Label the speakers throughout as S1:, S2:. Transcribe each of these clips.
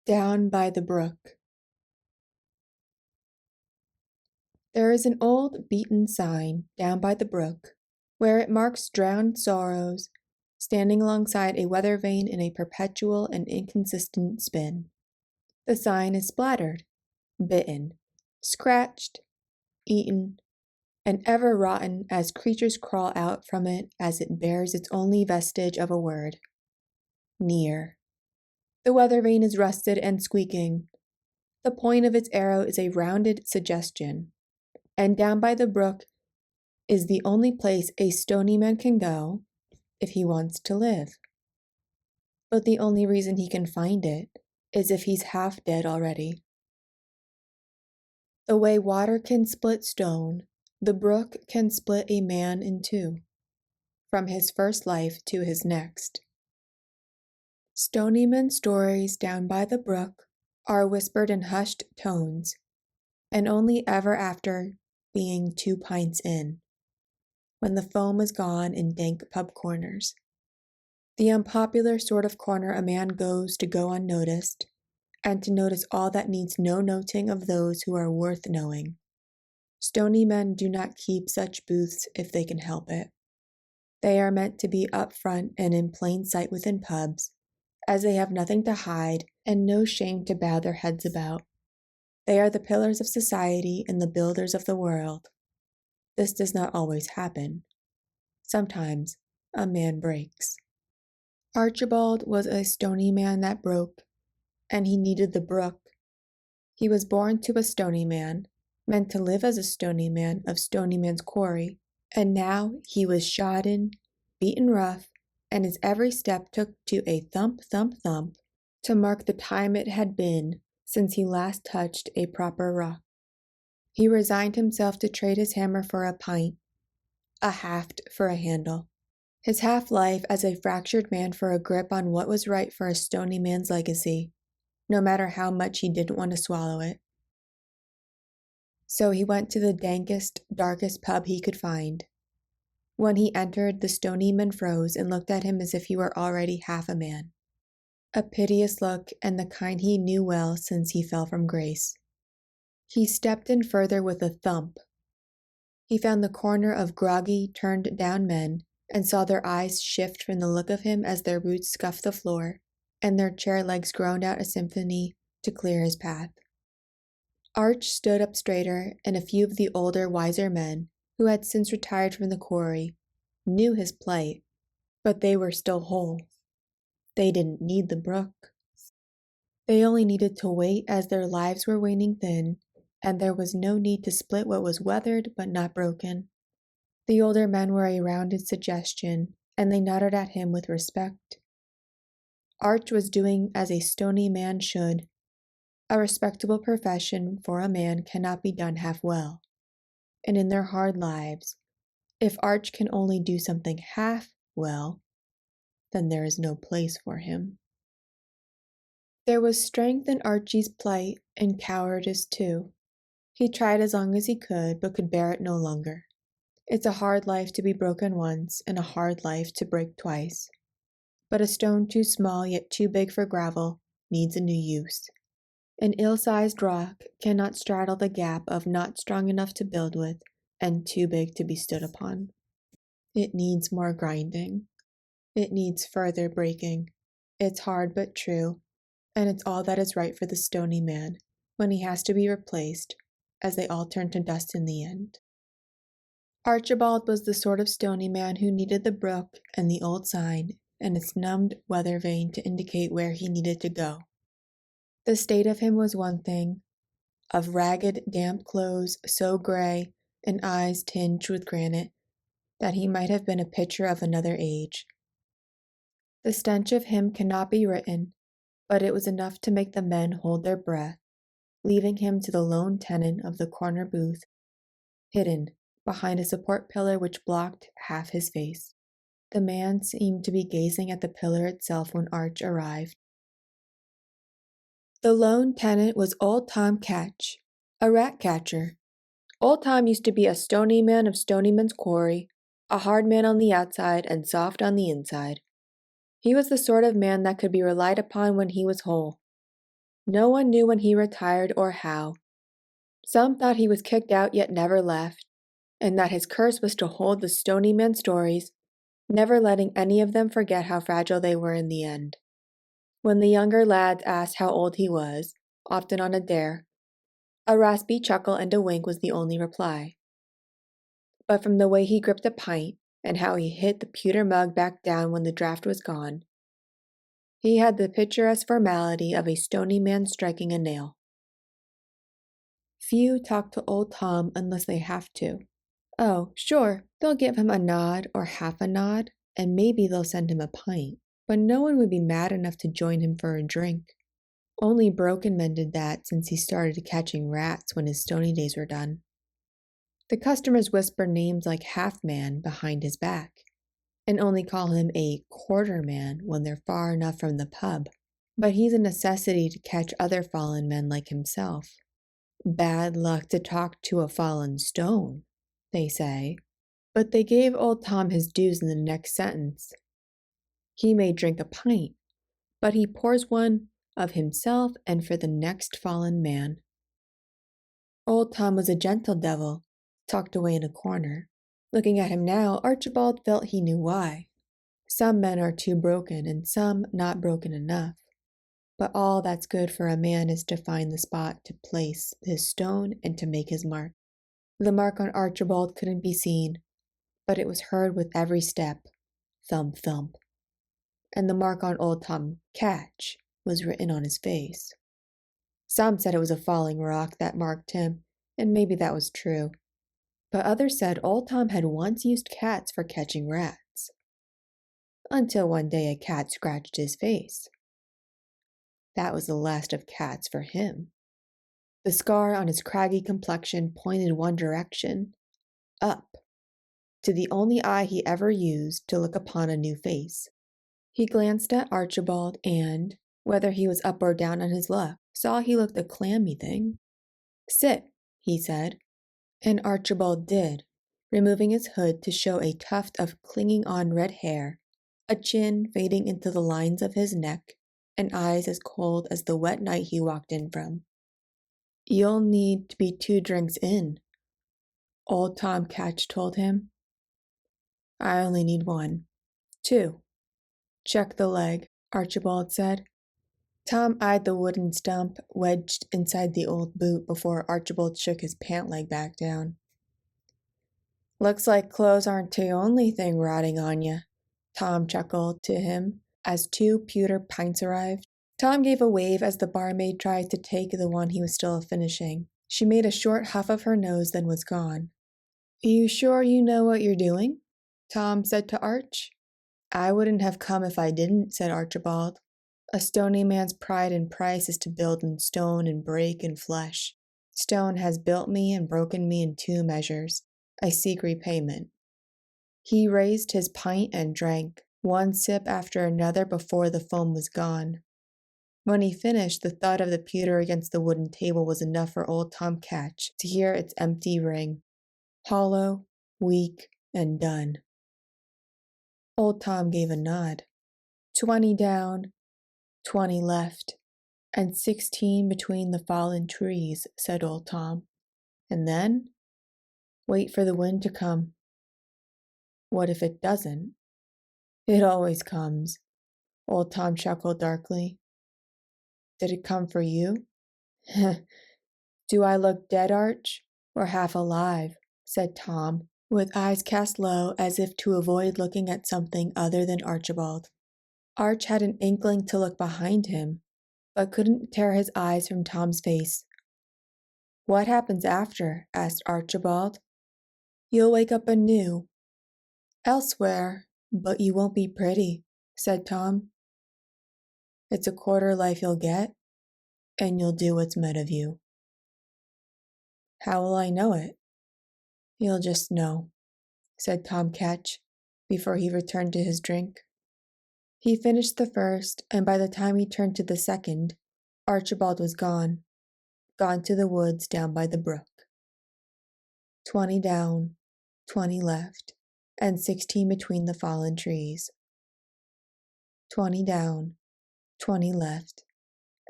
S1: Down by the Brook. There is an old, beaten sign down by the brook, where it marks drowned sorrows, standing alongside a weather vane in a perpetual and inconsistent spin. The sign is splattered, bitten, scratched, eaten, and ever rotten as creatures crawl out from it as it bears its only vestige of a word. Near. The weather vane is rusted and squeaking. The point of its arrow is a rounded suggestion, and down by the brook is the only place a stony man can go if he wants to live. But the only reason he can find it is if he's half dead already. The way water can split stone, the brook can split a man in two, from his first life to his next. Stony men's stories down by the brook are whispered in hushed tones, and only ever after being 2 pints in, when the foam is gone in dank pub corners. The unpopular sort of corner a man goes to go unnoticed, and to notice all that needs no noting of those who are worth knowing. Stony men do not keep such booths if they can help it. They are meant to be up front and in plain sight within pubs, as they have nothing to hide and no shame to bow their heads about. They are the pillars of society and the builders of the world. This does not always happen. Sometimes a man breaks. Archibald was a stony man that broke, and he needed the brook. He was born to a stony man, meant to live as a stony man of stony man's quarry, and now he was shodden, beaten rough, and his every step took to a thump, thump, thump to mark the time it had been since he last touched a proper rock. He resigned himself to trade his hammer for a pint, a haft for a handle, his half-life as a fractured man for a grip on what was right for a stony man's legacy, no matter how much he didn't want to swallow it. So he went to the dankest, darkest pub he could find. When he entered, the stony man froze and looked at him as if he were already half a man. A piteous look, and the kind he knew well since he fell from grace. He stepped in further with a thump. He found the corner of groggy, turned-down men, and saw their eyes shift from the look of him as their boots scuffed the floor, and their chair legs groaned out a symphony to clear his path. Arch stood up straighter, and a few of the older, wiser men, who had since retired from the quarry, knew his plight, but they were still whole. They didn't need the brook. They only needed to wait as their lives were waning thin, and there was no need to split what was weathered but not broken. The older men were a rounded suggestion, and they nodded at him with respect. Arch was doing as a stony man should. A respectable profession for a man cannot be done half well. And in their hard lives, if Arch can only do something half well, then there is no place for him. There was strength in Archie's plight and cowardice too. He tried as long as he could, but could bear it no longer. It's a hard life to be broken once, and a hard life to break twice. But a stone too small yet too big for gravel needs a new use. An ill-sized rock cannot straddle the gap of not strong enough to build with and too big to be stood upon. It needs more grinding. It needs further breaking. It's hard but true, and it's all that is right for the stony man when he has to be replaced, as they all turn to dust in the end. Archibald was the sort of stony man who needed the brook and the old sign and its numbed weather vane to indicate where he needed to go. The state of him was one thing, of ragged, damp clothes so gray and eyes tinged with granite that he might have been a picture of another age. The stench of him cannot be written, but it was enough to make the men hold their breath, leaving him to the lone tenant of the corner booth, hidden behind a support pillar which blocked half his face. The man seemed to be gazing at the pillar itself when Arch arrived. The lone tenant was old Tom Catch, a rat catcher. Old Tom used to be a stony man of Stonyman's quarry, a hard man on the outside and soft on the inside. He was the sort of man that could be relied upon when he was whole. No one knew when he retired or how. Some thought he was kicked out yet never left, and that his curse was to hold the Stony Men stories, never letting any of them forget how fragile they were in the end. When the younger lads asked how old he was, often on a dare, a raspy chuckle and a wink was the only reply. But from the way he gripped a pint and how he hit the pewter mug back down when the draft was gone, he had the picturesque formality of a stony man striking a nail. Few talk to old Tom unless they have to. Oh, sure, they'll give him a nod or half a nod, and maybe they'll send him a pint, but no one would be mad enough to join him for a drink. Only broken men did that since he started catching rats when his stony days were done. The customers whisper names like Half Man behind his back, and only call him a quarter man when they're far enough from the pub. But he's a necessity to catch other fallen men like himself. Bad luck to talk to a fallen stone, they say. But they gave old Tom his dues in the next sentence. He may drink a pint, but he pours one of himself and for the next fallen man. Old Tom was a gentle devil, tucked away in a corner. Looking at him now, Archibald felt he knew why. Some men are too broken and some not broken enough. But all that's good for a man is to find the spot to place his stone and to make his mark. The mark on Archibald couldn't be seen, but it was heard with every step, thump, thump. And the mark on old Tom Catch was written on his face. Some said it was a falling rock that marked him, and maybe that was true. But others said old Tom had once used cats for catching rats. Until one day a cat scratched his face. That was the last of cats for him. The scar on his craggy complexion pointed one direction, up, to the only eye he ever used to look upon a new face. He glanced at Archibald and, whether he was up or down on his luck, saw he looked a clammy thing. "Sit," he said, and Archibald did, removing his hood to show a tuft of clinging on red hair, a chin fading into the lines of his neck, and eyes as cold as the wet night he walked in from. "You'll need to be 2 drinks in," old Tom Catch told him. "I only need 1. 2. Check the leg," Archibald said. Tom eyed the wooden stump wedged inside the old boot before Archibald shook his pant leg back down. "Looks like clothes aren't the only thing rotting on you," Tom chuckled to him as 2 pewter pints arrived. Tom gave a wave as the barmaid tried to take the one he was still finishing. She made a short huff of her nose, then was gone. "You sure you know what you're doing?" Tom said to Arch. "I wouldn't have come if I didn't," said Archibald. "A stony man's pride and price is to build in stone and break in flesh. Stone has built me and broken me in 2 measures. I seek repayment." He raised his pint and drank, one sip after another before the foam was gone. When he finished, the thud of the pewter against the wooden table was enough for old Tom Catch to hear its empty ring, hollow, weak, and done. Old Tom gave a nod. 20 down, 20 left, and 16 between the fallen trees, said old Tom. And then, wait for the wind to come. What if it doesn't? It always comes. Old Tom chuckled darkly. Did it come for you? Do I look dead, Arch, or half alive? Said Tom, with eyes cast low as if to avoid looking at something other than Archibald. Arch had an inkling to look behind him, but couldn't tear his eyes from Tom's face. "What happens after?" asked Archibald. "You'll wake up anew. Elsewhere, but you won't be pretty," said Tom. "It's a quarter life you'll get, and you'll do what's meant of you." "How will I know it?" "You'll just know," said Tom Catch, before he returned to his drink. He finished the first, and by the time he turned to the second, Archibald was gone to the woods down by the brook. 20 down, 20 left, and 16 between the fallen trees. 20 down, 20 left,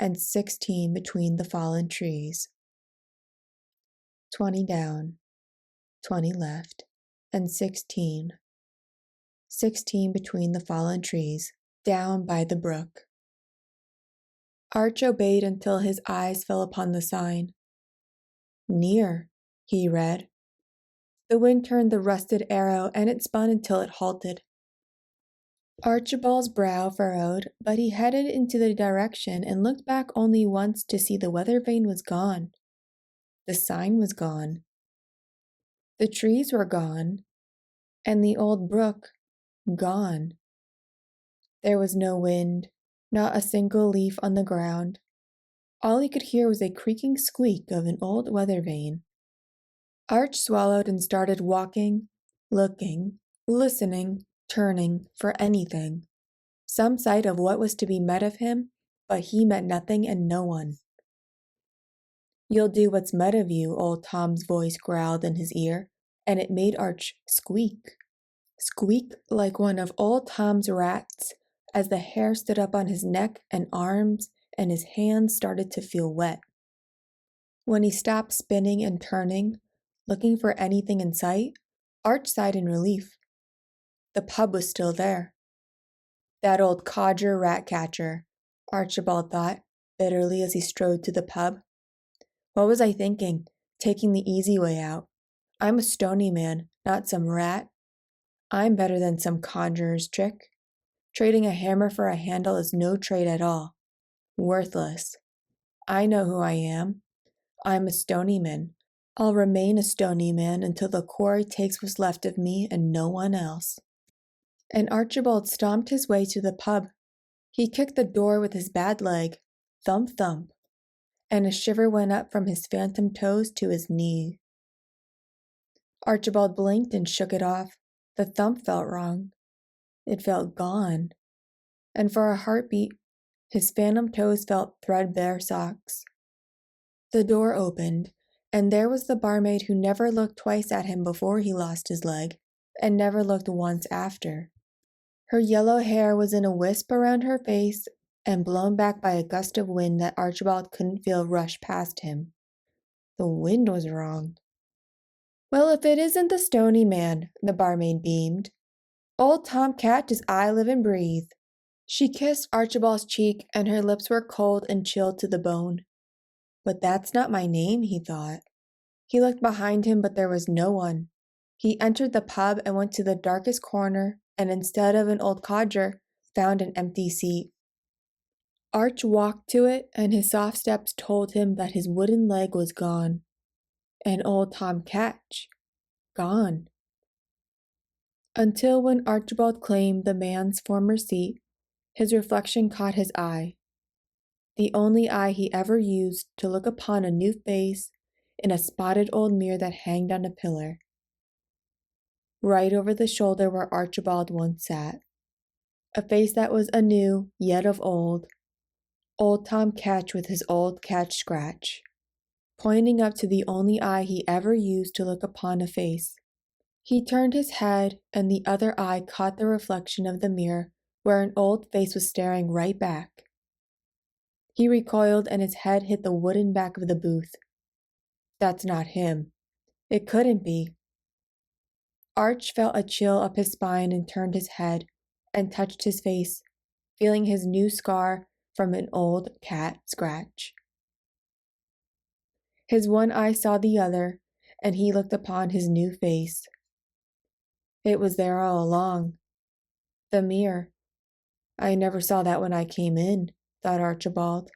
S1: and 16 between the fallen trees. 20 down, 20 left, and 16. 16 between the fallen trees, down by the brook. Arch obeyed until his eyes fell upon the sign. Near, he read. The wind turned the rusted arrow, and it spun until it halted. Archibald's brow furrowed, but he headed into the direction and looked back only once to see the weather vane was gone. The sign was gone. The trees were gone, and the old brook gone. There was no wind, not a single leaf on the ground. All he could hear was a creaking squeak of an old weather vane. Arch swallowed and started walking, looking, listening, turning for anything. Some sight of what was to be met of him, but he met nothing and no one. You'll do what's met of you, old Tom's voice growled in his ear, and it made Arch squeak. Squeak like one of old Tom's rats, as the hair stood up on his neck and arms, and his hands started to feel wet. When he stopped spinning and turning, looking for anything in sight, Arch sighed in relief. The pub was still there. That old codger rat-catcher, Archibald thought, bitterly as he strode to the pub. What was I thinking, taking the easy way out? I'm a stony man, not some rat. I'm better than some conjurer's trick. Trading a hammer for a handle is no trade at all. Worthless. I know who I am. I'm a stony man. I'll remain a stony man until the quarry takes what's left of me and no one else. And Archibald stomped his way to the pub. He kicked the door with his bad leg, thump thump, and a shiver went up from his phantom toes to his knee. Archibald blinked and shook it off. The thump felt wrong. It felt gone. And for a heartbeat, his phantom toes felt threadbare socks. The door opened, and there was the barmaid who never looked twice at him before he lost his leg, and never looked once after. Her yellow hair was in a wisp around her face and blown back by a gust of wind that Archibald couldn't feel rush past him. The wind was wrong. Well, if it isn't the stony man, the barmaid beamed. Old Tom Cat does I live and breathe. She kissed Archibald's cheek, and her lips were cold and chilled to the bone. But that's not my name, he thought. He looked behind him, but there was no one. He entered the pub and went to the darkest corner, and instead of an old codger, found an empty seat. Arch walked to it, and his soft steps told him that his wooden leg was gone. And old Tom Catch, gone. Until when Archibald claimed the man's former seat, his reflection caught his eye. The only eye he ever used to look upon a new face in a spotted old mirror that hanged on a pillar. Right over the shoulder where Archibald once sat. A face that was anew, yet of old. Old Tom Catch with his old catch scratch, pointing up to the only eye he ever used to look upon a face. He turned his head, and the other eye caught the reflection of the mirror where an old face was staring right back. He recoiled, and his head hit the wooden back of the booth. That's not him. It couldn't be. Arch felt a chill up his spine and turned his head and touched his face, feeling his new scar from an old cat scratch. His one eye saw the other, and he looked upon his new face. It was there all along. The mirror. I never saw that when I came in, thought Archibald.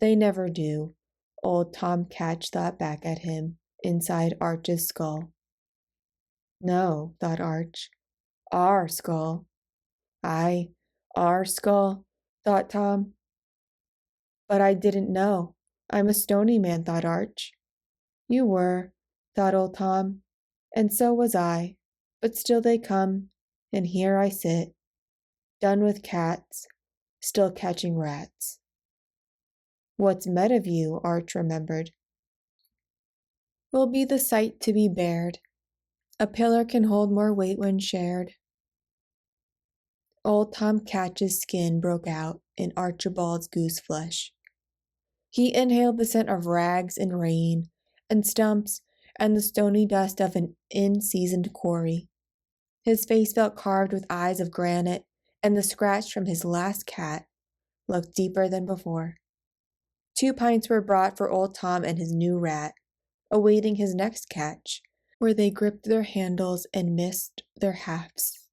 S1: They never do, old Tom Catch thought back at him, inside Arch's skull. No, thought Arch. Our skull. Aye, our skull, thought Tom. But I didn't know. I'm a stony man, thought Arch. You were, thought old Tom, and so was I, but still they come, and here I sit, done with cats, still catching rats. What's met of you, Arch remembered, will be the sight to be bared. A pillar can hold more weight when shared. Old Tom Catch's skin broke out in Archibald's goose flesh. He inhaled the scent of rags and rain and stumps and the stony dust of an in-seasoned quarry. His face felt carved with eyes of granite, and the scratch from his last cat looked deeper than before. 2 pints were brought for old Tom and his new rat, awaiting his next catch, where they gripped their handles and missed their halves.